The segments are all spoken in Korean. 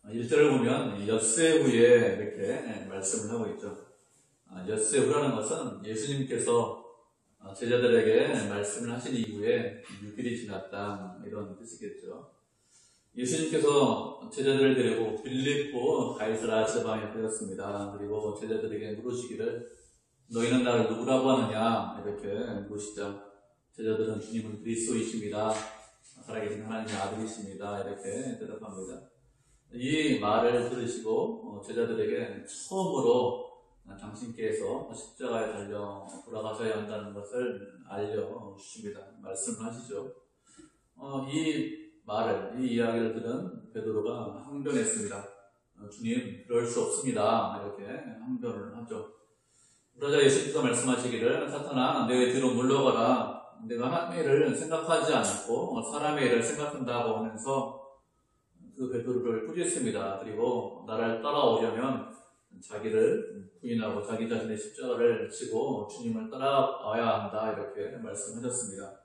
1절을 보면 엿새 후에 이렇게 말씀을 하고 있죠. 엿새 후라는 것은 예수님께서 제자들에게 말씀을 하신 이후에 6일이 지났다 이런 뜻이겠죠. 예수님께서 제자들을 데리고 빌립보 가이사랴 지방에 가셨습니다. 그리고 제자들에게 물으시기를 너희는 나를 누구라고 하느냐 이렇게 물으시자 제자들은 주님은 그리스도이십니다. 살아계신 하나님의 아들이십니다. 이렇게 대답합니다. 이 말을 들으시고 제자들에게 처음으로 당신께서 십자가에 달려 돌아가셔야 한다는 것을 알려주십니다. 말씀을 하시죠. 이 이야기를 들은 베드로가 항변했습니다. 주님, 그럴 수 없습니다. 이렇게 항변을 하죠. 그러자 예수님께서 말씀하시기를 사탄아, 내 뒤로 물러가라. 내가 하나님의 일을 생각하지 않고 사람의 일을 생각한다고 하면서 그 베드로를 꾸짖습니다. 그리고 나를 따라오려면 자기를 부인하고 자기 자신의 십자가를 지고 주님을 따라와야 한다. 이렇게 말씀하셨습니다.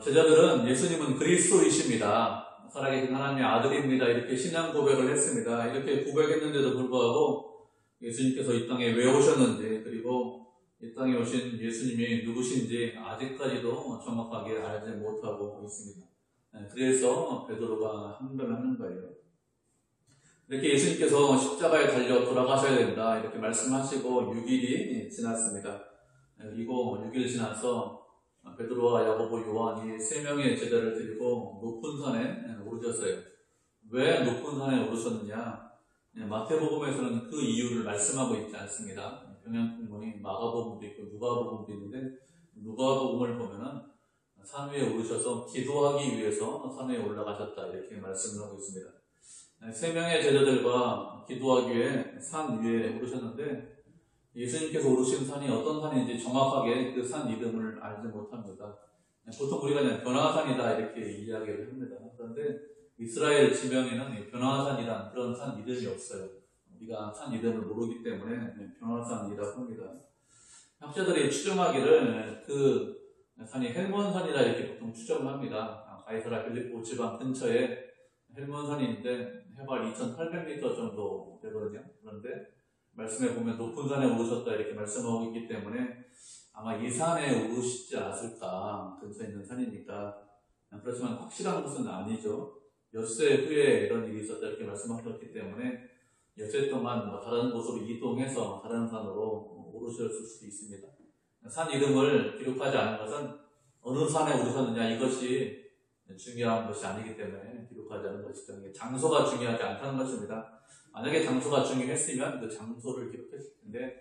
제자들은 예수님은 그리스도이십니다. 살아계신 하나님의 아들입니다. 이렇게 신앙 고백을 했습니다. 이렇게 고백했는데도 불구하고 예수님께서 이 땅에 왜 오셨는지 그리고 이 땅에 오신 예수님이 누구신지 아직까지도 정확하게 알지 못하고 있습니다. 그래서 베드로가 항변하는 거예요. 이렇게 예수님께서 십자가에 달려 돌아가셔야 된다 이렇게 말씀하시고 6일이 지났습니다. 그리고 6일 지나서 베드로와 야고보, 요한이 3명의 제자를 데리고 높은 산에 오르셨어요. 왜 높은 산에 오르셨느냐? 마태복음에서는 그 이유를 말씀하고 있지 않습니다. 평양풍문이 마가복음도 있고 누가복음도 있는데 누가복음을 보면은 산 위에 오르셔서 기도하기 위해서 산 위에 올라가셨다 이렇게 말씀을 하고 있습니다. 3명의 제자들과 기도하기 위해 산 위에 오르셨는데 예수님께서 오르신 산이 어떤 산인지 정확하게 그 산 이름을 알지 못합니다. 보통 우리가 그냥 변화산이다 이렇게 이야기를 합니다. 그런데 이스라엘 지명에는 변화산이란 그런 산 이름이 없어요. 우리가 산 이름을 모르기 때문에 변화산이라고 합니다. 학자들이 추정하기를 그 산이 헬몬산이라 이렇게 보통 추정을 합니다. 가이사랴 빌립보 지방 근처에 헬몬산인데 해발 2,800m 정도 되거든요. 그런데 말씀에 보면 높은 산에 오르셨다 이렇게 말씀하고 있기 때문에 아마 이 산에 오르시지 않았을까. 근처에 있는 산이니까. 그렇지만 확실한 것은 아니죠. 엿새 후에 이런 일이 있었다 이렇게 말씀하셨기 때문에 엿새 동안 다른 곳으로 이동해서 다른 산으로 오르셨을 수도 있습니다. 산 이름을 기록하지 않은 것은 어느 산에 오르셨느냐 이것이 중요한 것이 아니기 때문에 기록하지 않은 것이죠. 장소가 중요하지 않다는 것입니다. 만약에 장소가 중요했으면 그 장소를 기록했을 텐데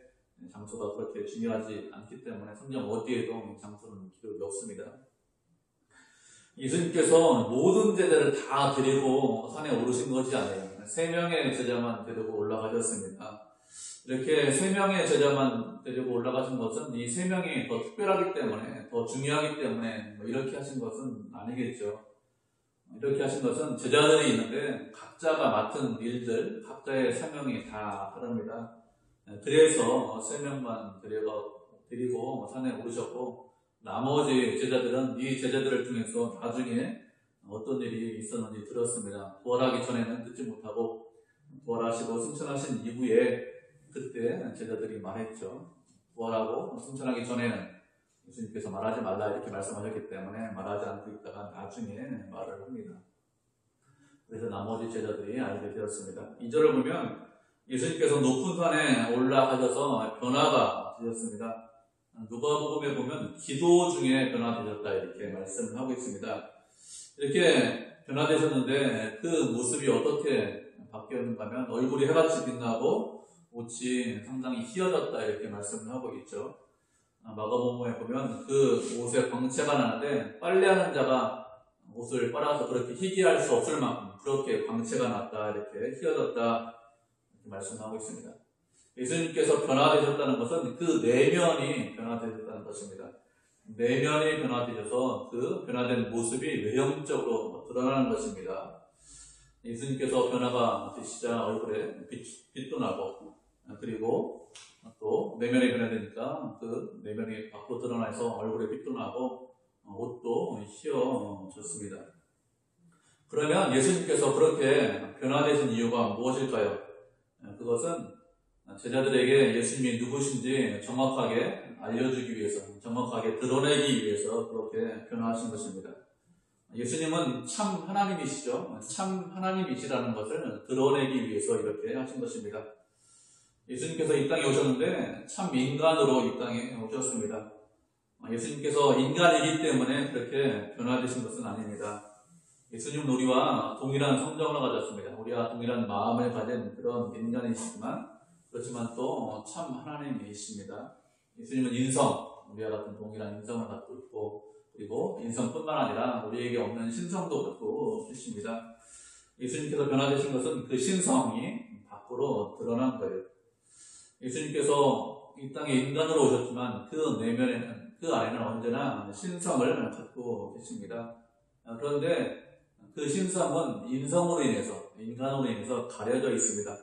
장소가 그렇게 중요하지 않기 때문에 성경 어디에도 장소는 기록이 없습니다. 예수님께서 모든 제자를 다 데리고 산에 오르신 것이 아니에요. 3명의 제자만 데리고 올라가셨습니다. 이렇게 3명의 제자만 데리고 올라가신 것은 이 3명이 더 특별하기 때문에 더 중요하기 때문에 이렇게 하신 것은 아니겠죠. 이렇게 하신 것은 제자들이 있는데 각자가 맡은 일들, 각자의 사명이 다 다릅니다. 그래서 3명만 데리고 산에 오르셨고 나머지 제자들은 이 제자들을 통해서 나중에 어떤 일이 있었는지 들었습니다. 부활하기 전에는 듣지 못하고 부활하시고 승천하신 이후에 그때 제자들이 말했죠. 부활하고 승천하기 전에는 예수님께서 말하지 말라 이렇게 말씀하셨기 때문에 말하지 않고 있다가 나중에 말을 합니다. 그래서 나머지 제자들이 알게 되었습니다. 2절을 보면 예수님께서 높은 산에 올라가셔서 변화가 되셨습니다. 누가복음에 보면 기도 중에 변화되셨다 이렇게 말씀을 하고 있습니다. 이렇게 변화되셨는데 그 모습이 어떻게 바뀌었는가 하면 얼굴이 해같이 빛나고 옷이 상당히 희어졌다 이렇게 말씀을 하고 있죠. 마가복음에 보면 그 옷에 광채가 나는데 빨래하는 자가 옷을 빨아서 그렇게 희귀할 수 없을 만큼 그렇게 광채가 났다 이렇게 희어졌다 이렇게 말씀하고 있습니다. 예수님께서 변화되셨다는 것은 그 내면이 변화되셨다는 것입니다. 내면이 변화되셔서 그 변화된 모습이 외형적으로 드러나는 것입니다. 예수님께서 변화가 되시자 얼굴에 빛도 나고 그리고 또 내면이 변화되니까 그 내면이 밖으로 드러나서 얼굴에 빛도 나고 옷도 휘어졌습니다. 그러면 예수님께서 그렇게 변화되신 이유가 무엇일까요? 그것은 제자들에게 예수님이 누구신지 정확하게 알려주기 위해서, 정확하게 드러내기 위해서 그렇게 변화하신 것입니다. 예수님은 참 하나님이시죠. 참 하나님이시라는 것을 드러내기 위해서 이렇게 하신 것입니다. 예수님께서 이 땅에 오셨는데 참 인간으로 이 땅에 오셨습니다. 예수님께서 인간이기 때문에 그렇게 변화되신 것은 아닙니다. 예수님은 우리와 동일한 성정을 가졌습니다. 우리와 동일한 마음을 가진 그런 인간이시지만, 그렇지만 또 참 하나님이십니다. 예수님은 인성, 우리와 같은 동일한 인성을 갖고 있고, 그리고 인성뿐만 아니라 우리에게 없는 신성도 갖고 계십니다. 예수님께서 변화되신 것은 그 신성이 밖으로 드러난 거예요. 예수님께서 이 땅에 인간으로 오셨지만 그 내면에는, 그 안에는 언제나 신성을 갖고 계십니다. 그런데 그 신성은 인성으로 인해서, 인간으로 인해서 가려져 있습니다.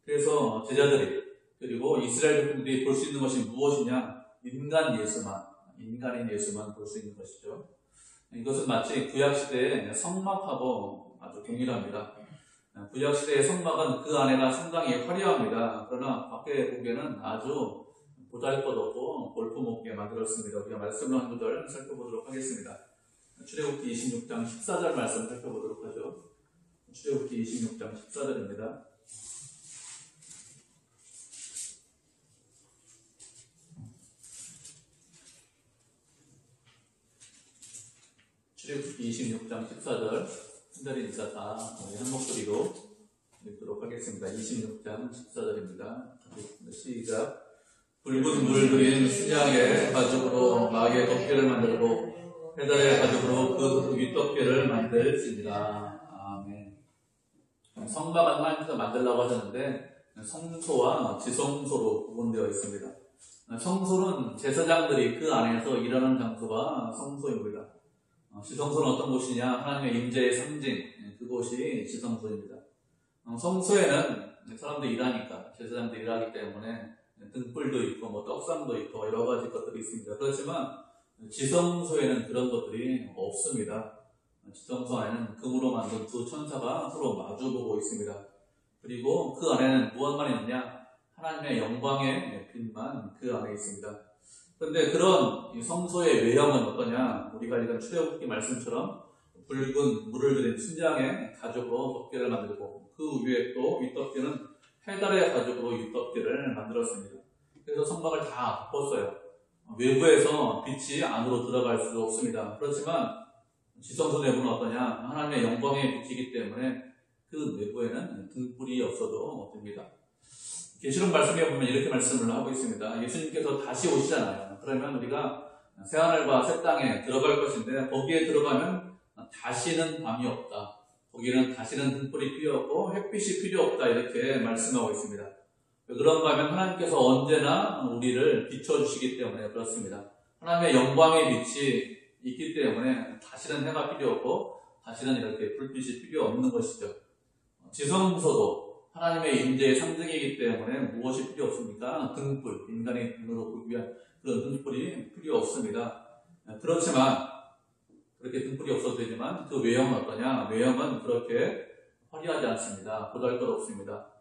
그래서 제자들이, 그리고 이스라엘 백성들이 볼 수 있는 것이 무엇이냐? 인간 예수만, 인간인 예수만 볼 수 있는 것이죠. 이것은 마치 구약시대의 성막하고 아주 동일합니다. 구약시대의 성막은 그 안에가 상당히 화려합니다. 그러나 밖에 보기에는 아주 보잘것없고 볼품없게 만들었습니다. 우리가 말씀을 한 구절 살펴보도록 하겠습니다. 출애굽기 26장 14절 말씀 살펴보도록 하죠. 출애굽기 26장 14절입니다. 출애굽기 26장 14절 한 절이니까 다 한 목소리로 읽도록 하겠습니다. 26장 14절입니다. 시작. 붉은 물 그린 수장의 가죽으로 마의 덮개를 만들고 페달의 가죽으로 그 윗덮개를 만들지니라. 아멘. 성막은 하나님께서 만들라고 하셨는데 성소와 지성소로 구분되어 있습니다. 성소는 제사장들이 그 안에서 일하는 장소가 성소입니다. 지성소는 어떤 곳이냐? 하나님의 임재의 상징, 그곳이 지성소입니다. 성소에는 사람들이 일하니까, 제사장들이 일하기 때문에 등불도 있고 떡상도 있고 여러 가지 것들이 있습니다. 그렇지만 지성소에는 그런 것들이 없습니다. 지성소 안에는 금으로 만든 두 천사가 서로 마주보고 있습니다. 그리고 그 안에는 무엇만 있느냐? 하나님의 영광의 빛만 그 안에 있습니다. 그런데 그런 성소의 외형은 어떠냐? 우리가 읽은 출애굽기 말씀처럼 붉은 물을 들인 순장의 가죽으로 덮개를 만들고, 그 위에 또 윗덮개는 페달의 가죽으로 윗덮개를 만들었습니다. 그래서 성막을 다 덮었어요. 외부에서 빛이 안으로 들어갈 수 없습니다. 그렇지만 지성소 내부는 어떠냐? 하나님의 영광의 빛이기 때문에 그 내부에는 등불이 없어도 됩니다. 계시록 말씀에 보면 이렇게 말씀을 하고 있습니다. 예수님께서 다시 오시잖아요. 그러면 우리가 새하늘과 새 땅에 들어갈 것인데, 거기에 들어가면 다시는 밤이 없다. 거기에는 다시는 등불이 필요 없고 햇빛이 필요 없다. 이렇게 말씀하고 있습니다. 왜 그런가 하면 하나님께서 언제나 우리를 비춰주시기 때문에 그렇습니다. 하나님의 영광의 빛이 있기 때문에 다시는 해가 필요 없고 다시는 이렇게 불빛이 필요 없는 것이죠. 지성소도 하나님의 임재의 상징이기 때문에 무엇이 필요 없습니까? 등불, 인간의 눈으로 보기 위한 그런 등불이 필요 없습니다. 그렇지만 그렇게 등불이 없어도 되지만 그 외형은 어떠냐? 외형은 그렇게 화려하지 않습니다. 보잘것없습니다.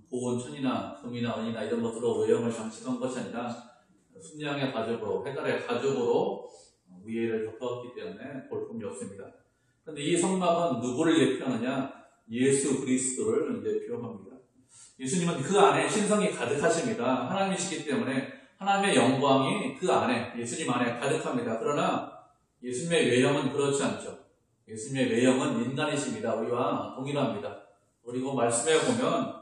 고운 천이나 금이나 은이나 이런 것으로 외형을 장식한 것이 아니라 순양의 가죽으로, 페달의 가죽으로 위에를 덮었기 때문에 볼품이 없습니다. 그런데 이 성막은 누구를 예표하느냐? 예수 그리스도를 예표합니다. 예수님은 그 안에 신성이 가득하십니다. 하나님이시기 때문에 하나님의 영광이 그 안에, 예수님 안에 가득합니다. 그러나 예수님의 외형은 그렇지 않죠. 예수님의 외형은 인간이십니다. 우리와 동일합니다. 그리고 말씀에 보면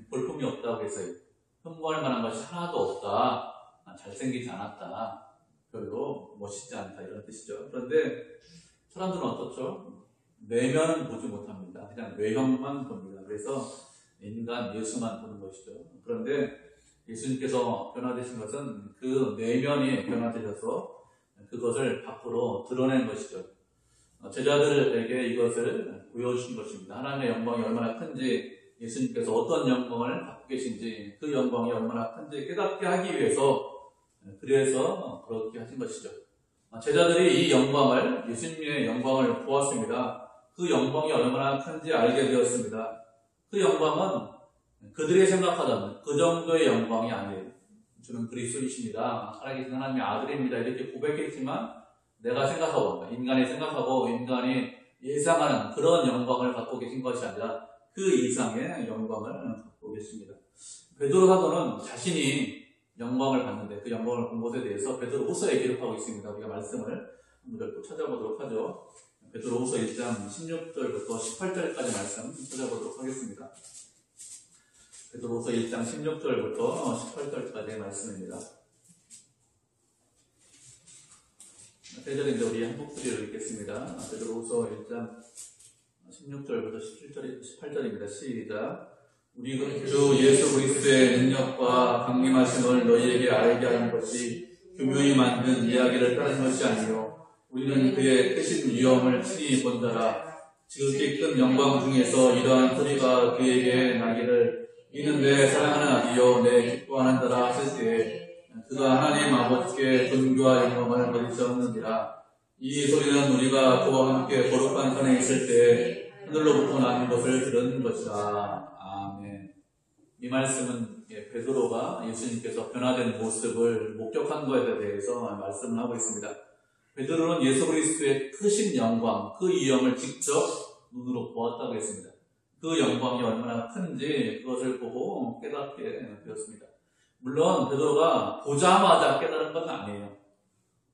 볼품이 없다고 해서요. 흠모할 만한 것이 하나도 없다. 잘생기지 않았다. 별로 멋있지 않다. 이런 뜻이죠. 그런데 사람들은 어떻죠? 내면은 보지 못합니다. 그냥 외형만 봅니다. 그래서 인간 예수만 보는 것이죠. 그런데 예수님께서 변화되신 것은 그 내면이 변화되셔서 그것을 밖으로 드러낸 것이죠. 제자들에게 이것을 보여주신 것입니다. 하나님의 영광이 얼마나 큰지, 예수님께서 어떤 영광을 갖고 계신지, 그 영광이 얼마나 큰지 깨닫게 하기 위해서, 그래서 그렇게 하신 것이죠. 제자들이 이 영광을, 예수님의 영광을 보았습니다. 그 영광이 얼마나 큰지 알게 되었습니다. 그 영광은 그들이 생각하던 그 정도의 영광이 아니에요. 주는 그리스도이십니다. 살아계신 하나님의 아들입니다. 이렇게 고백했지만 내가 생각하고 인간이 생각하고 인간이 예상하는 그런 영광을 갖고 계신 것이 아니라 그 이상의 영광을 갖고 계십니다. 베드로 사도는 자신이 영광을 받는데 그 영광을 본 것에 대해서 베드로후서에 기록하고 있습니다. 우리가 말씀을 또 찾아보도록 하죠. 베드로후서 1장 16절부터 18절까지 말씀 찾아보도록 하겠습니다. 베드로후서 1장 16절부터 18절까지의 말씀입니다. 세 절인데 우리 한 목소리로 읽겠습니다. 베드로후서 1장 16절부터 18절입니다. 시작. 우리가 주 예수 그리스도의 능력과 강림하심을 너희에게 알게 하는 것이 교묘히 만든 이야기를 따르는 것이 아니요 우리는 그의 크신 위엄을 친히 본 자라. 지극히 큰 영광 중에서 이러한 소리가 그에게 나기를 이는 내 사랑하는 아들이요 내 기뻐하는 자라 하실 때에 그가 하나님 아버지께 존귀와 영광을 거두지 없느니라. 이 소리는 우리가 그와 함께 거룩한 산에 있을 때 하늘로부터 나는 것을 들은 것이라. 아멘. 이 말씀은 베드로가 예수님께서 변화된 모습을 목격한 것에 대해서 말씀을 하고 있습니다. 베드로는 예수 그리스도의 크신 영광, 그 위엄을 직접 눈으로 보았다고 했습니다. 그 영광이 얼마나 큰지 그것을 보고 깨닫게 되었습니다. 물론 베드로가 보자마자 깨달은 것은 아니에요.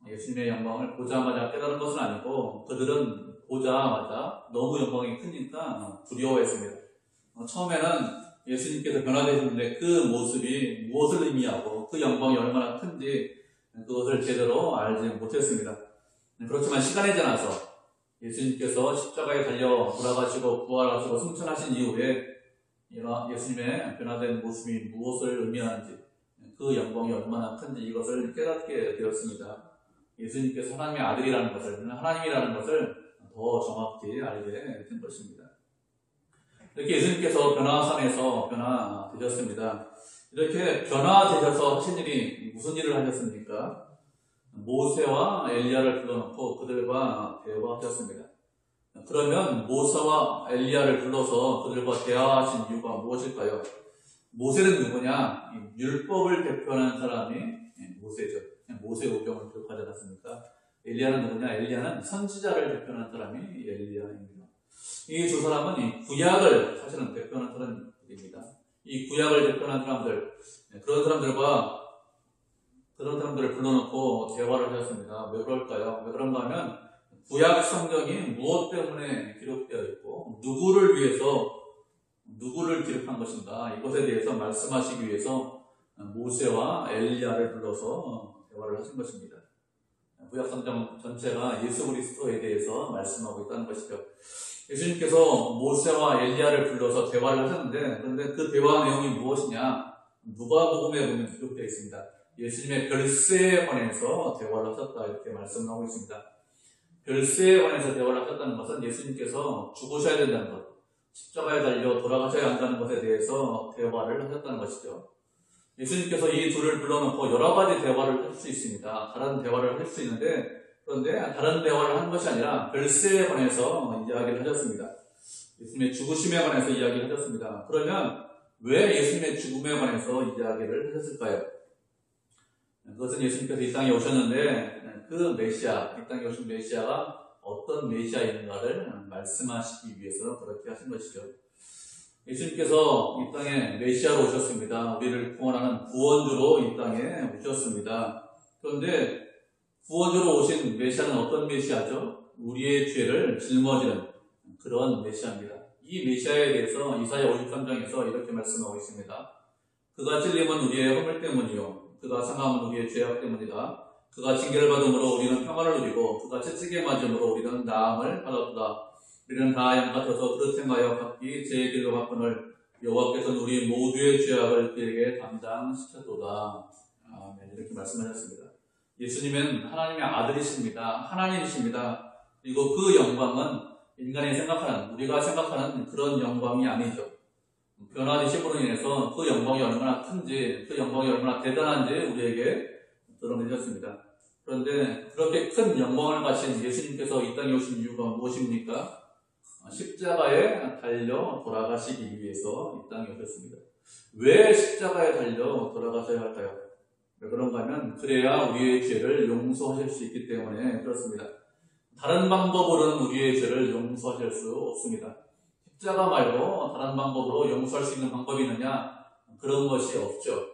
예수님의 영광을 보자마자 깨달은 것은 아니고 그들은 보자마자 너무 영광이 크니까 두려워했습니다. 처음에는 예수님께서 변화되셨는데 그 모습이 무엇을 의미하고 그 영광이 얼마나 큰지 그것을 제대로 알지 못했습니다. 그렇지만 시간이 지나서 예수님께서 십자가에 달려 돌아가시고 부활하시고 승천하신 이후에 예수님의 변화된 모습이 무엇을 의미하는지 그 영광이 얼마나 큰지 이것을 깨닫게 되었습니다. 예수님께서 하나님의 아들이라는 것을, 하나님이라는 것을 더 정확히 알게 된 것입니다. 이렇게 예수님께서 변화산에서 변화되셨습니다. 이렇게 변화되셔서 하신 일이 무슨 일을 하셨습니까? 모세와 엘리야를 불러놓고 그들과 대화하셨습니다. 그러면 모세와 엘리야를 불러서 그들과 대화하신 이유가 무엇일까요? 모세는 누구냐? 율법을 대표하는 사람이 모세죠. 모세오경을 기록하지 않았습니까? 엘리야는 누구냐? 엘리야는 선지자를 대표하는 사람이 엘리야입니다. 이 두 사람은 이 구약을 사실은 대표하는 사람입니다. 이 구약을 대표하는 사람들, 그런 사람들을 불러놓고 대화를 하셨습니다. 왜 그럴까요? 왜 그런가 하면 구약 성경이 무엇 때문에 기록되어 있고 누구를 위해서 누구를 기록한 것인가 이것에 대해서 말씀하시기 위해서 모세와 엘리야를 불러서 대화를 하신 것입니다. 구약 성경 전체가 예수 그리스도에 대해서 말씀하고 있다는 것이죠. 예수님께서 모세와 엘리야를 불러서 대화를 하셨는데 그런데 그 대화 내용이 무엇이냐? 누가복음에 보면 기록되어 있습니다. 예수님의 별세에 관해서 대화를 하셨다 이렇게 말씀을 하고 있습니다. 별세에 관해서 대화를 하셨다는 것은 예수님께서 죽으셔야 된다는 것, 십자가에 달려 돌아가셔야 한다는 것에 대해서 대화를 하셨다는 것이죠. 예수님께서 이 둘을 불러놓고 여러 가지 대화를 할 수 있습니다. 다른 대화를 할 수 있는데 그런데 다른 대화를 한 것이 아니라 별세에 관해서 이야기를 하셨습니다. 예수님의 죽으심에 관해서 이야기를 하셨습니다. 그러면 왜 예수님의 죽음에 관해서 이야기를 하셨을까요? 그것은 예수님께서 이 땅에 오셨는데 그 메시아, 이 땅에 오신 메시아가 어떤 메시아인가를 말씀하시기 위해서 그렇게 하신 것이죠. 예수님께서 이 땅에 메시아로 오셨습니다. 우리를 구원하는 구원주로 이 땅에 오셨습니다. 그런데 구원주로 오신 메시아는 어떤 메시아죠? 우리의 죄를 짊어지는 그런 메시아입니다. 이 메시아에 대해서 이사야 53장에서 이렇게 말씀하고 있습니다. 그가 찔림은 우리의 허물 때문이요 그가 상함은 우리의 죄악 때문이다. 그가 징계를 받음으로 우리는 평화를 누리고 그가 채찍에 맞음으로 우리는 나음을 받았다. 우리는 다 양 같아서 그릇 행하여 각기 제 길로 바꾸늘 여호와께서는 우리 모두의 죄악을 그에게 담당시켰도다. 아멘. 이렇게 말씀하셨습니다. 예수님은 하나님의 아들이십니다. 하나님이십니다. 그리고 그 영광은 인간이 생각하는, 우리가 생각하는 그런 영광이 아니죠. 변화되심으로 인해서 그 영광이 얼마나 큰지, 그 영광이 얼마나 대단한지 우리에게 드러내셨습니다. 그런데 그렇게 큰 영광을 가진 예수님께서 이 땅에 오신 이유가 무엇입니까? 십자가에 달려 돌아가시기 위해서 이 땅에 오셨습니다. 왜 십자가에 달려 돌아가셔야 할까요? 왜 그런가 하면 그래야 우리의 죄를 용서하실 수 있기 때문에 그렇습니다. 다른 방법으로는 우리의 죄를 용서하실 수 없습니다. 십자가 말고 다른 방법으로 용서할 수 있는 방법이 있느냐? 그런 것이 없죠.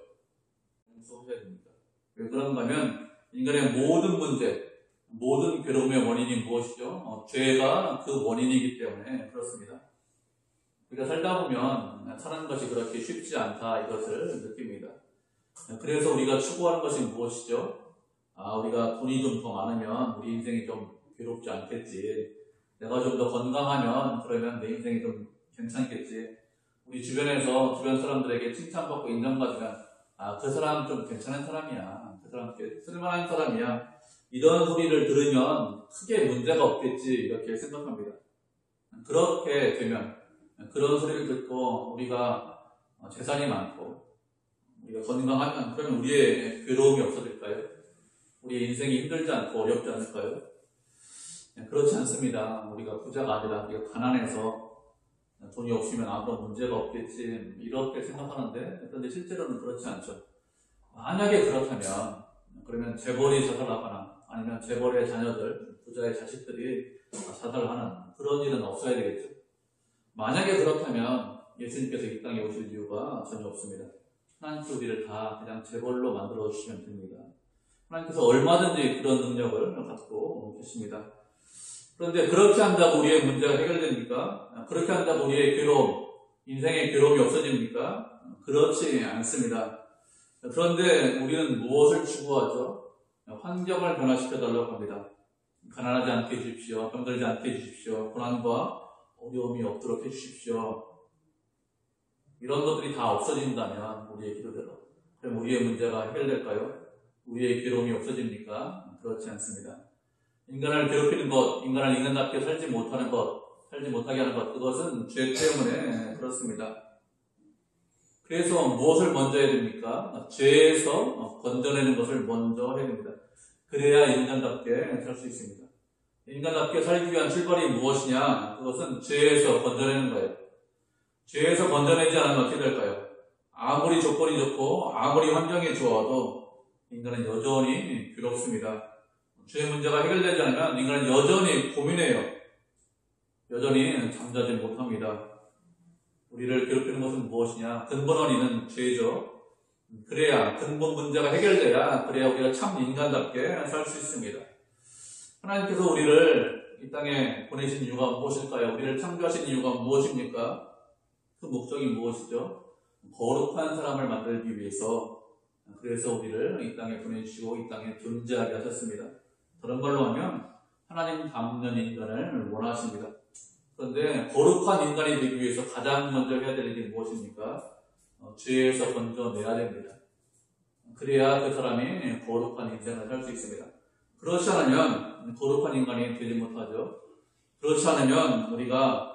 용서해야 됩니다. 왜 그런가 하면 인간의 모든 문제, 모든 괴로움의 원인이 무엇이죠? 죄가 그 원인이기 때문에 그렇습니다. 우리가 살다 보면 사는 것이 그렇게 쉽지 않다 이것을 느낍니다. 그래서 우리가 추구하는 것이 무엇이죠? 우리가 돈이 좀 더 많으면 우리 인생이 좀 괴롭지 않겠지. 내가 좀 더 건강하면 그러면 내 인생이 좀 괜찮겠지. 우리 주변에서 주변 사람들에게 칭찬받고 인정받으면 그 사람 좀 괜찮은 사람이야. 그 사람 꽤 쓸만한 사람이야. 이런 소리를 들으면 크게 문제가 없겠지 이렇게 생각합니다. 그렇게 되면 그런 소리를 듣고 우리가 재산이 많고 우리가 건강하면 그러면 우리의 괴로움이 없어질까요? 우리의 인생이 힘들지 않고 어렵지 않을까요? 그렇지 않습니다. 우리가 부자가 아니라 우리가 가난해서 돈이 없으면 아무런 문제가 없겠지 이렇게 생각하는데 그런데 실제로는 그렇지 않죠. 만약에 그렇다면 그러면 재벌이 자살하거나 아니면 재벌의 자녀들, 부자의 자식들이 자살하는 그런 일은 없어야 되겠죠. 만약에 그렇다면 예수님께서 이 땅에 오실 이유가 전혀 없습니다. 하나님께서 우리를 다 그냥 재벌로 만들어 주시면 됩니다. 하나님께서 얼마든지 그런 능력을 갖고 계십니다. 그런데 그렇게 한다고 우리의 문제가 해결됩니까? 그렇게 한다고 우리의 괴로움, 인생의 괴로움이 없어집니까? 그렇지 않습니다. 그런데 우리는 무엇을 추구하죠? 환경을 변화시켜달라고 합니다. 가난하지 않게 해주십시오. 병들지 않게 해주십시오. 고난과 어려움이 없도록 해주십시오. 이런 것들이 다 없어진다면 우리의 기도대로 그럼 우리의 문제가 해결될까요? 우리의 괴로움이 없어집니까? 그렇지 않습니다. 인간을 괴롭히는 것, 인간을 인간답게 살지 못하는 것, 살지 못하게 하는 것, 그것은 죄 때문에 그렇습니다. 그래서 무엇을 먼저 해야 됩니까? 죄에서 건져내는 것을 먼저 해야 됩니다. 그래야 인간답게 살 수 있습니다. 인간답게 살기 위한 출발이 무엇이냐? 그것은 죄에서 건져내는 거예요. 죄에서 건져내지 않으면 어떻게 될까요? 아무리 조건이 좋고 아무리 환경이 좋아도 인간은 여전히 괴롭습니다. 죄의 문제가 해결되지 않으면 인간은 여전히 고민해요. 여전히 잠자지 못합니다. 우리를 괴롭히는 것은 무엇이냐? 근본 원인은 죄죠. 그래야 근본 문제가 해결돼야 그래야 우리가 참 인간답게 살 수 있습니다. 하나님께서 우리를 이 땅에 보내신 이유가 무엇일까요? 우리를 창조하신 이유가 무엇입니까? 그 목적이 무엇이죠? 거룩한 사람을 만들기 위해서 그래서 우리를 이 땅에 보내주시고 이 땅에 존재하게 하셨습니다. 그런 걸로 하면 하나님 닮는 인간을 원하십니다. 그런데 거룩한 인간이 되기 위해서 가장 먼저 해야 될 일이 무엇입니까? 죄에서 건져내야 됩니다. 그래야 그 사람이 거룩한 인생을 살 수 있습니다. 그렇지 않으면 거룩한 인간이 되지 못하죠. 그렇지 않으면 우리가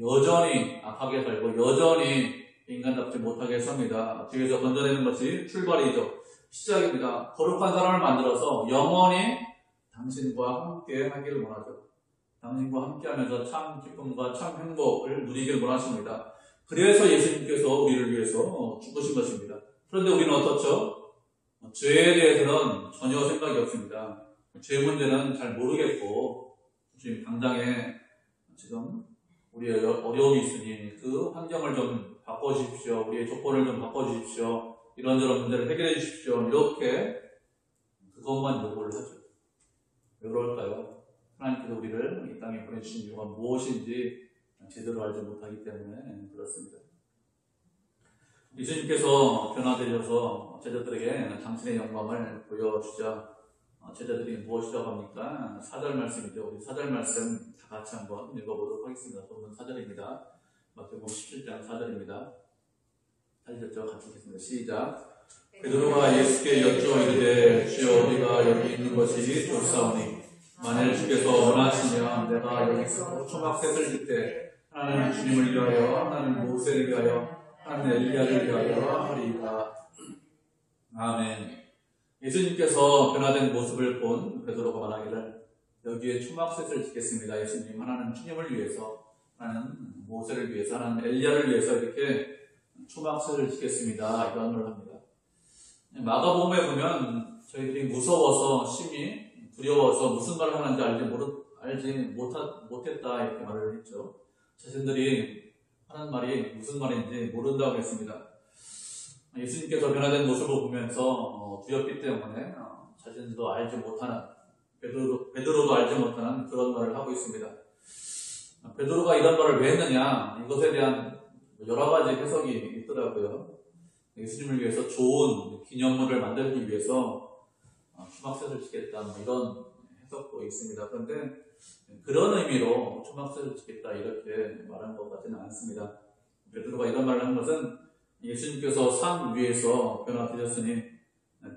여전히 악하게 살고 여전히 인간답지 못하게 삽니다. 죄에서 건져내는 것이 출발이죠. 시작입니다. 거룩한 사람을 만들어서 영원히 당신과 함께 하기를 원하죠. 당신과 함께 하면서 참 기쁨과 참 행복을 누리기를 원하십니다. 그래서 예수님께서 우리를 위해서 죽으신 것입니다. 그런데 우리는 어떻죠? 죄에 대해서는 전혀 생각이 없습니다. 죄 문제는 잘 모르겠고 지금 당장에 지금 우리의 어려움이 있으니 그 환경을 좀 바꿔주십시오. 우리의 조건을 좀 바꿔주십시오. 이런저런 문제를 해결해 주십시오. 이렇게 그것만 요구를 하죠. 왜 그럴까요? 하나님께서 우리를 이 땅에 보내주신 이유가 무엇인지 제대로 알지 못하기 때문에 그렇습니다. 예수님께서 변화되셔서 제자들에게 당신의 영광을 보여주자 제자들이 무엇이라고 합니까? 4절 말씀이죠. 우리 4절 말씀 다 같이 한번 읽어보도록 하겠습니다. 본문 4절입니다. 마태복음 17장 4절입니다. 하셨죠? 같이 읽겠습니다. 시작. 베드로가 예수께 여쭈어 이르되 주여 우리가 여기 있는 것이 좋사오니 만일 주께서 원하시면 내가 여기서 초막셋을 짓되 하나는 주님을 위하여 하나는 모세를 위하여 하나는 엘리야를 위하여 하리이다. 아멘. 예수님께서 변화된 모습을 본 베드로가 말하기를 여기에 초막셋을 짓겠습니다. 예수님 하나는 주님을 위해서 하나는 모세를 위해서, 하나는 엘리야를 위해서 이렇게 초막새를 지켰습니다. 이런 걸 합니다. 마가복음에 보면 저희들이 무서워서 심히 두려워서 무슨 말을 하는지 알지 못했다 이렇게 말을 했죠. 자신들이 하는 말이 무슨 말인지 모른다고 했습니다. 예수님께서 변화된 모습을 보면서 두렵기 때문에 자신도 알지 못하는, 베드로도 알지 못하는 그런 말을 하고 있습니다. 베드로가 이런 말을 왜 했느냐, 이것에 대한 여러 가지 해석이 있더라고요. 예수님을 위해서 좋은 기념물을 만들기 위해서 초막새를 지겠다, 이런 해석도 있습니다. 그런데 그런 의미로 초막새를 지겠다 이렇게 말한 것 같지는 않습니다. 베드로가 이런 말을 한 것은 예수님께서 산 위에서 변화되셨으니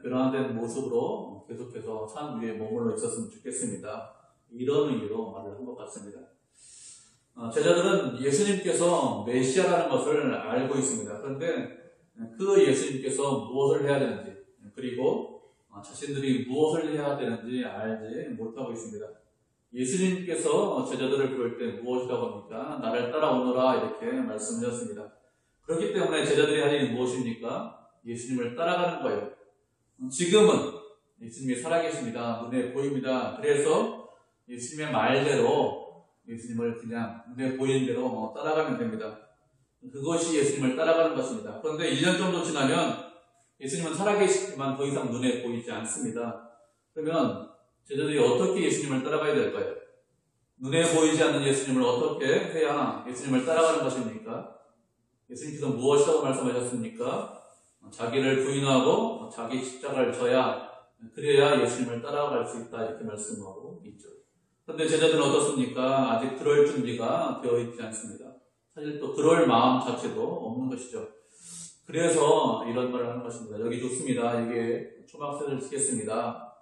변화된 모습으로 계속해서 산 위에 머물러 있었으면 좋겠습니다. 이런 의미로 말을 한 것 같습니다. 제자들은 예수님께서 메시아라는 것을 알고 있습니다. 그런데 그 예수님께서 무엇을 해야 되는지, 그리고 자신들이 무엇을 해야 되는지 알지 못하고 있습니다. 예수님께서 제자들을 부를 때 무엇이라고 합니까? 나를 따라오너라 이렇게 말씀하셨습니다. 그렇기 때문에 제자들이 할 일이 무엇입니까? 예수님을 따라가는 거예요. 지금은 예수님이 살아계십니다. 눈에 보입니다. 그래서 예수님의 말대로 예수님을 그냥 눈에 보이는 대로 따라가면 됩니다. 그것이 예수님을 따라가는 것입니다. 그런데 1년 정도 지나면 예수님은 살아계시지만 더 이상 눈에 보이지 않습니다. 그러면 제자들이 어떻게 예수님을 따라가야 될까요? 눈에 보이지 않는 예수님을 어떻게 해야 예수님을 따라가는 것입니까? 예수님께서 무엇이라고 말씀하셨습니까? 자기를 부인하고 자기 십자가를 져야, 그래야 예수님을 따라갈 수 있다 이렇게 말씀하고 있죠. 그런데 제자들은 어떻습니까? 아직 그럴 준비가 되어 있지 않습니다. 사실 또 그럴 마음 자체도 없는 것이죠. 그래서 이런 말을 하는 것입니다. 여기 좋습니다. 이게 초막새를 지겠습니다.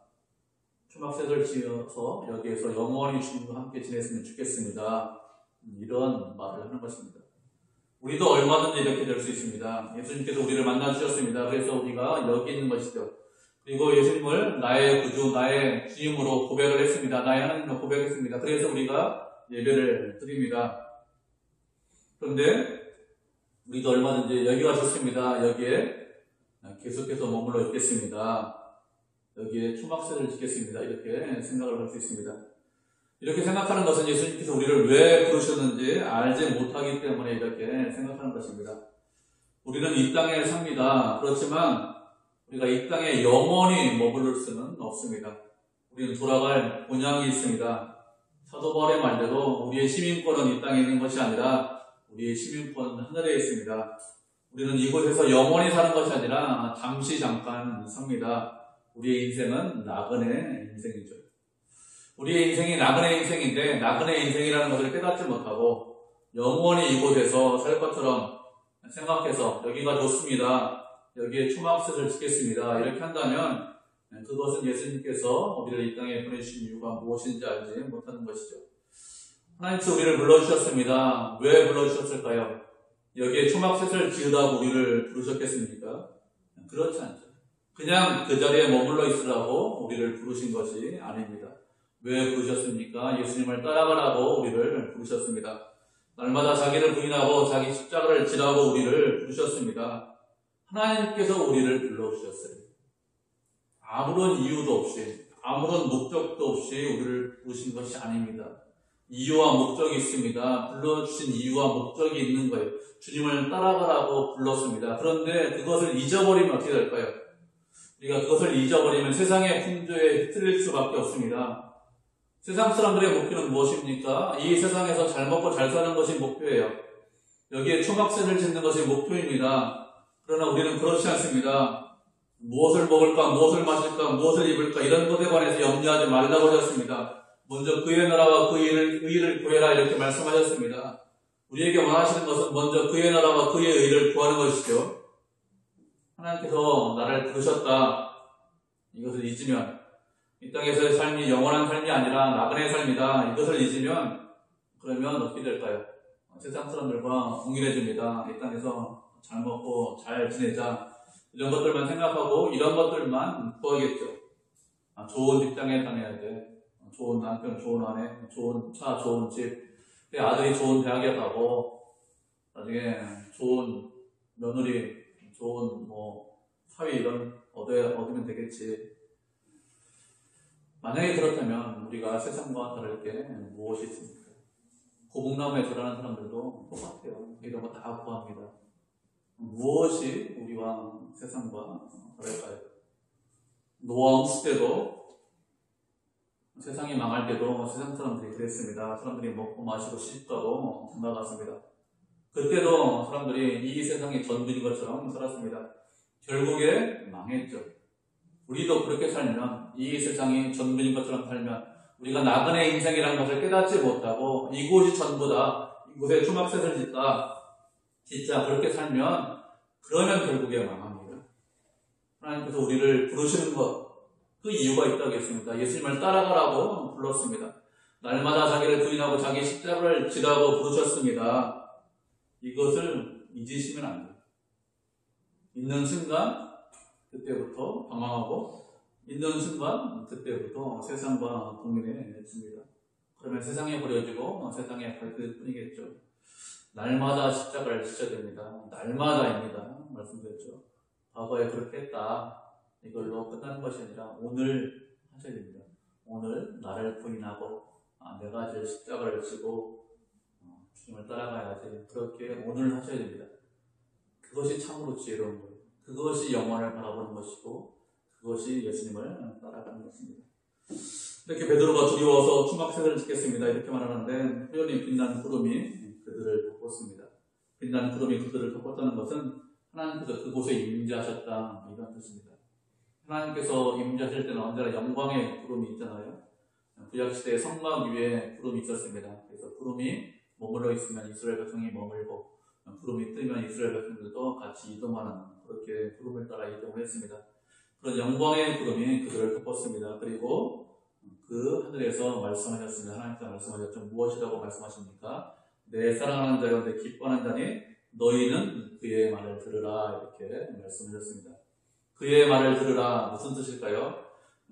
초막새를 지어서 여기에서 영원히 주님과 함께 지냈으면 좋겠습니다. 이런 말을 하는 것입니다. 우리도 얼마든지 이렇게 될 수 있습니다. 예수님께서 우리를 만나주셨습니다. 그래서 우리가 여기 있는 것이죠. 그리고 예수님을 나의 구주, 나의 주님으로 고백을 했습니다. 나의 하나님으로 고백했습니다. 그래서 우리가 예배를 드립니다. 그런데 우리도 얼마든지 여기가 좋습니다. 여기에 계속해서 머물러 있겠습니다. 여기에 초막새를 지겠습니다. 이렇게 생각을 할 수 있습니다. 이렇게 생각하는 것은 예수님께서 우리를 왜 부르셨는지 알지 못하기 때문에 이렇게 생각하는 것입니다. 우리는 이 땅에 삽니다. 그렇지만 우리가 이 땅에 영원히 머무를 수는 없습니다. 우리는 돌아갈 본향이 있습니다. 사도 바울의 말대로 우리의 시민권은 이 땅에 있는 것이 아니라 우리의 시민권은 하늘에 있습니다. 우리는 이곳에서 영원히 사는 것이 아니라 잠깐 삽니다. 우리의 인생은 나그네 인생이죠. 우리의 인생이 나그네 인생인데 나그네 인생이라는 것을 깨닫지 못하고 영원히 이곳에서 살 것처럼 생각해서 여기가 좋습니다. 여기에 초막새를 지겠습니다. 이렇게 한다면 그것은 예수님께서 우리를 이 땅에 보내주신 이유가 무엇인지 알지 못하는 것이죠. 하나님께서 우리를 불러주셨습니다. 왜 불러주셨을까요? 여기에 초막새를 지으라고 우리를 부르셨겠습니까? 그렇지 않죠. 그냥 그 자리에 머물러 있으라고 우리를 부르신 것이 아닙니다. 왜 부르셨습니까? 예수님을 따라가라고 우리를 부르셨습니다. 날마다 자기를 부인하고 자기 십자가를 지라고 우리를 부르셨습니다. 하나님께서 우리를 불러주셨어요. 아무런 이유도 없이, 아무런 목적도 없이 우리를 부르신 것이 아닙니다. 이유와 목적이 있습니다. 불러주신 이유와 목적이 있는 거예요. 주님을 따라가라고 불렀습니다. 그런데 그것을 잊어버리면 어떻게 될까요? 우리가 그것을 잊어버리면 세상의 풍조에 휩쓸릴 수밖에 없습니다. 세상 사람들의 목표는 무엇입니까? 이 세상에서 잘 먹고 잘 사는 것이 목표예요. 여기에 초막새를 짓는 것이 목표입니다. 그러나 우리는 그렇지 않습니다. 무엇을 먹을까, 무엇을 마실까, 무엇을 입을까 이런 것에 관해서 염려하지 말라고 하셨습니다. 먼저 그의 나라와 그의 의를 구해라 이렇게 말씀하셨습니다. 우리에게 원하시는 것은 먼저 그의 나라와 그의 의를 구하는 것이죠. 하나님께서 나를 부르셨다. 이것을 잊으면 이 땅에서의 삶이 영원한 삶이 아니라 나그네의 삶이다. 이것을 잊으면 그러면 어떻게 될까요? 세상 사람들과 동일해집니다. 이 땅에서 잘 먹고 잘 지내자 이런 것들만 생각하고 이런 것들만 구하겠죠. 좋은 직장에 다녀야 돼. 좋은 남편, 좋은 아내, 좋은 차, 좋은 집 내 아들이 좋은 대학에 가고 나중에 좋은 며느리, 좋은 사위 이런 얻으면 되겠지. 만약에 그렇다면 우리가 세상과 다를 게 무엇이 있습니까? 고국나무에 자라는 사람들도 똑같아요. 이런 거 다 구합니다. 무엇이 우리와 세상과 다를까요? 노아 홍수 때도 세상이 망할 때도 세상 사람들이 그랬습니다. 사람들이 먹고 마시고 시집가고 나갔습니다. 그때도 사람들이 이 세상의 전부인 것처럼 살았습니다. 결국에 망했죠. 우리도 그렇게 살면, 이 세상이 전부인 것처럼 살면 우리가 나그네 인생이라는 것을 깨닫지 못하고 이곳이 전부다, 이곳에 초막셋을 짓다, 진짜 그렇게 살면 그러면 결국에 망합니다. 하나님께서 우리를 부르시는 것, 그 이유가 있다고 했습니다. 예수님을 따라가라고 불렀습니다. 날마다 자기를 부인하고 자기 십자가를 지라고 부르셨습니다. 이것을 잊으시면 안 돼요. 있는 순간 그때부터 방황하고, 있는 순간 그때부터 세상과 동일해집니다. 그러면 세상에 버려지고 세상에 갈 뿐이겠죠. 날마다 십자가를 지셔야 됩니다. 날마다입니다. 말씀드렸죠. 과거에 그렇게 했다, 이걸로 끝나는 것이 아니라 오늘 하셔야 됩니다. 오늘 나를 부인하고 내가 질 십자가를 지고 주님을 따라가야지. 그렇게 오늘 하셔야 됩니다. 그것이 참으로 지혜로운 거예요. 그것이 영원을 바라보는 것이고 그것이 예수님을 따라가는 것입니다. 이렇게 베드로가 두려워서 초막셋을 짓겠습니다, 이렇게 말하는데 표현이 빛난 구름이 그들을 덮었습니다. 빛난 구름이 그들을 덮었다는 것은 하나님께서 그곳에 임재하셨다, 이런 뜻입니다. 하나님께서 임재하실 때는 언제나 영광의 구름이 있잖아요. 구약시대에 성막 위에 구름이 있었습니다. 그래서 구름이 머물러 있으면 이스라엘 백성이 머물고, 구름이 뜨면 이스라엘 백성들도 같이 이동하는, 그렇게 구름을 따라 이동을 했습니다. 그런 영광의 구름이 그들을 덮었습니다. 그리고 그 하늘에서 말씀하셨습니다. 하나님께서 말씀하셨죠. 무엇이라고 말씀하십니까? 내 사랑하는 자여, 내 기뻐하는 자니 너희는 그의 말을 들으라, 이렇게 말씀하셨습니다. 그의 말을 들으라, 무슨 뜻일까요?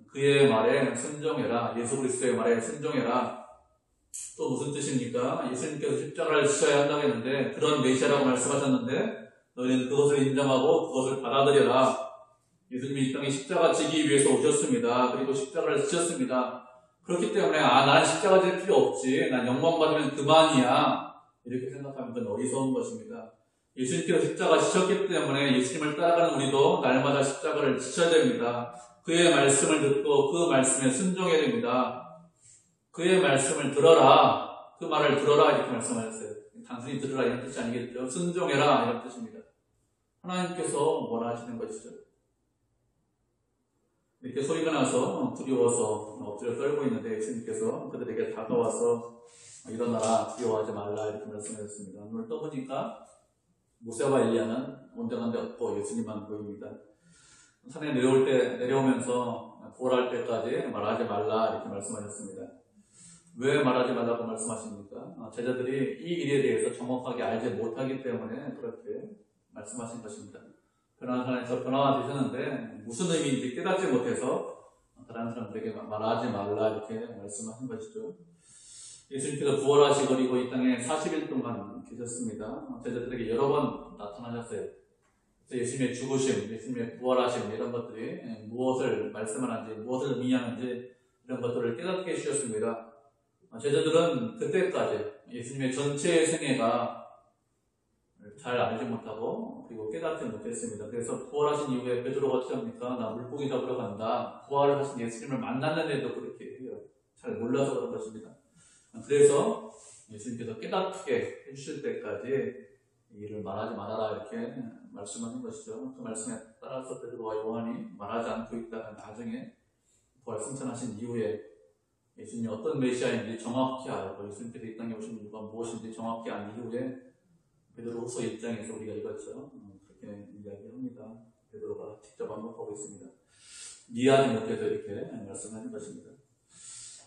그의 말에 순종해라, 예수 그리스도의 말에 순종해라. 또 무슨 뜻입니까? 예수님께서 십자가를 지셔야 한다고 했는데, 그런 메시아라고 말씀하셨는데 너희는 그것을 인정하고 그것을 받아들여라. 예수님이 이 땅에 십자가 지기 위해서 오셨습니다. 그리고 십자가를 지셨습니다. 그렇기 때문에 나는 십자가 질 필요 없지, 난 영광 받으면 그만이야, 이렇게 생각하면 그건 어리석은 것입니다. 예수님께서 십자가 지셨기 때문에 예수님을 따라가는 우리도 날마다 십자가를 지셔야 됩니다. 그의 말씀을 듣고 그 말씀에 순종해야 됩니다. 그의 말씀을 들어라, 그 말을 들어라, 이렇게 말씀하셨어요. 단순히 들으라 이런 뜻이 아니겠죠. 순종해라, 이런 뜻입니다. 하나님께서 뭐라 하시는 것이죠. 이렇게 소리가 나서 두려워서 엎드려 떨고 있는데 예수님께서 그들에게 다가와서 일어나라, 두려워하지 말라, 이렇게 말씀하셨습니다. 눈을 떠보니까 모세와 엘리야는 온전한 데 없고 예수님만 보입니다. 산에 내려오면서 부활할 때까지 말하지 말라, 이렇게 말씀하셨습니다. 왜 말하지 말라고 말씀하십니까? 제자들이 이 일에 대해서 정확하게 알지 못하기 때문에 그렇게 말씀하신 것입니다. 변화한 사람에서 변화가 되셨는데 무슨 의미인지 깨닫지 못해서 다른 사람들에게 말하지 말라, 이렇게 말씀하신 것이죠. 예수님께서 부활하시고 그리고 이 땅에 40일 동안 계셨습니다. 제자들에게 여러 번 나타나셨어요. 그래서 예수님의 죽으심, 예수님의 부활하심, 이런 것들이 무엇을 말씀하는지, 무엇을 의미하는지 이런 것들을 깨닫게 해주셨습니다. 제자들은 그때까지 예수님의 전체 생애가 잘 알지 못하고 그리고 깨닫지 못했습니다. 그래서 부활하신 이후에 베드로가 어떻게 합니까? 나 물고기 잡으러 간다. 부활을 하신 예수님을 만났는데도 그렇게 해요. 잘 몰라서 그런 것입니다. 그래서 예수님께서 깨닫게 해주실 때까지 이 일을 말하지 말아라, 이렇게 말씀하는 것이죠. 그 말씀에 따라서 베드로와 요한이 말하지 않고 있다가 나중에 부활 승천하신 이후에 예수님이 어떤 메시아인지 정확히 알고 예수님께서 이 땅에 오신 이유가 무엇인지 정확히 알 이후에 베드로후서 1장에서 우리가 읽었죠. 그렇게 이야기합니다. 베드로가 직접 반복하고 있습니다. 이해하지 못해서 이렇게 말씀하는 것입니다.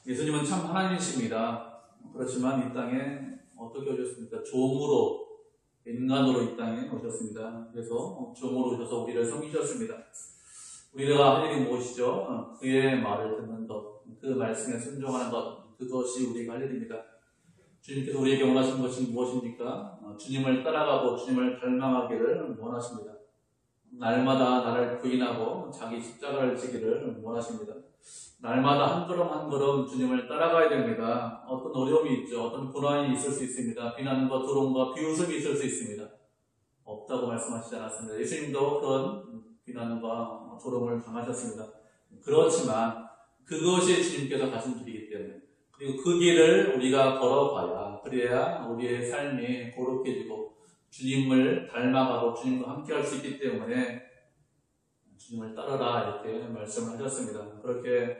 예수님은 참 하나님이십니다. 그렇지만 이 땅에 어떻게 오셨습니까? 종으로, 인간으로 이 땅에 오셨습니다. 그래서 종으로 오셔서 우리를 섬기셨습니다. 우리가 할 일이 무엇이죠? 그의 말을 듣는 것, 그 말씀에 순종하는 것, 그것이 우리가 할 일입니다. 주님께서 우리에게 원하시는 것이 무엇입니까? 주님을 따라가고 주님을 닮아가기를 원하십니다. 날마다 나를 부인하고 자기 십자가를 지기를 원하십니다. 날마다 한 걸음 한 걸음 주님을 따라가야 됩니다. 어떤 어려움이 있죠. 어떤 고난이 있을 수 있습니다. 비난과 두려움과 비웃음이 있을 수 있습니다. 없다고 말씀하시지 않았습니다. 예수님도 그런 비난과 조롱을 당하셨습니다. 그렇지만 그것이 주님께서 가신 길이기 때문에, 그리고 그 길을 우리가 걸어가야, 그래야 우리의 삶이 거룩해지고 주님을 닮아가고 주님과 함께 할 수 있기 때문에 주님을 따르라 이렇게 말씀을 하셨습니다. 그렇게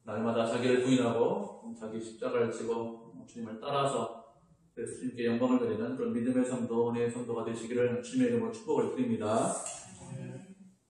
날마다 자기를 부인하고 자기 십자가를 지고 주님을 따라서 그래서 주님께 영광을 드리는 그런 믿음의 성도, 은혜의 성도가 되시기를 주님의 이름으로 축복을 드립니다.